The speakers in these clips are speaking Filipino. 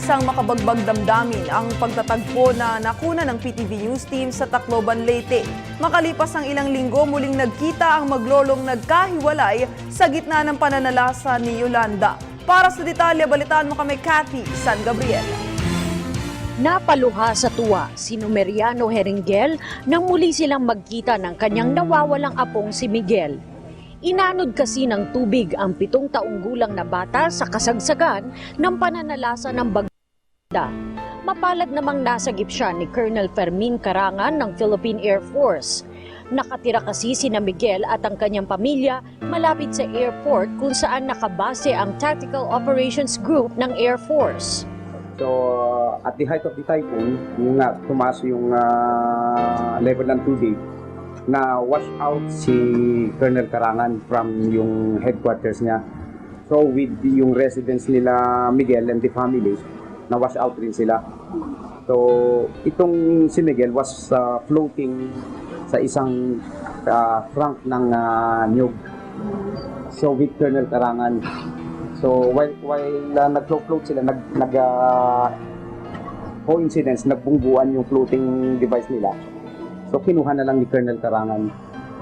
Isang makabagbag damdamin ang pagtatagpo na nakuna ng PTV News Team sa Tacloban, Leyte. Makalipas ang ilang linggo, muling nagkita ang maglolong nagkahiwalay sa gitna ng pananalasa ni Yolanda. Para sa detalye, balitaan mo kami Cathy San Gabriel. Napaluha sa tuwa si Numeriano Heringel nang muli silang magkita ng kanyang nawawalang apong si Miguel. Inanod kasi ng tubig ang 7 taong gulang na bata sa kasagsagan ng pananalasa ng bagda. Mapalad namang nasagip siya ni Colonel Fermin Carangan ng Philippine Air Force. Nakatira kasi sina Miguel at ang kanyang pamilya malapit sa airport kung saan nakabase ang Tactical Operations Group ng Air Force. So, at the height of the typhoon, yung tumaas yung level ng tubig, na wash out si Colonel Carangan from yung headquarters niya. So, with yung residents nila Miguel and the family, na wash out rin sila. So, itong si Miguel was floating sa isang trunk ng nyug. So, with Colonel Carangan. So while nag-float sila, coincidence, nagbungguan yung floating device nila. So kinuha na lang ni Colonel Carangan,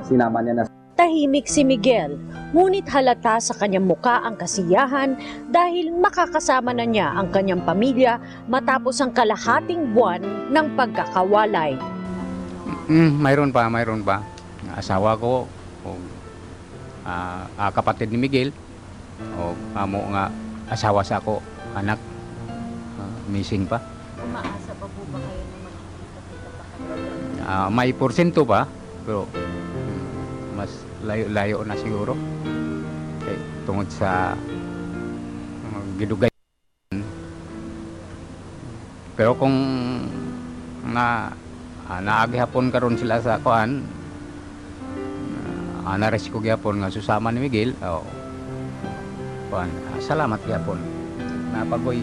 sinama niya na. Tahimik si Miguel, ngunit halata sa kanyang muka ang kasiyahan dahil makakasama na niya ang kanyang pamilya matapos ang kalahating buwan ng pagkakawalay. Mayroon pa. Asawa ko, kapatid ni Miguel, o amo nga asawa sa ako, anak, missing pa. Umaasa pa po ba kayo na makikita pa? May porsyento pa, pero mas layo na siguro. Tungod sa gidugay. Pero kung naagihapon karon sila sa kuan, nares ko gyapon nga susama ni Miguel, salamat gyapon.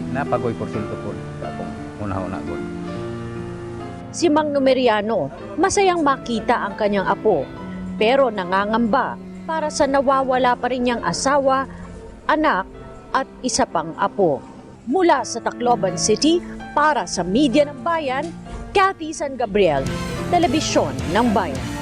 Napagoy porsyento po akong una-una po. Si Mang Numeriano, masayang makita ang kanyang apo, pero nangangamba para sa nawawala pa rin niyang asawa, anak at isa pang apo. Mula sa Tacloban City, para sa Media ng Bayan, Cathy San Gabriel, Telebisyon ng Bayan.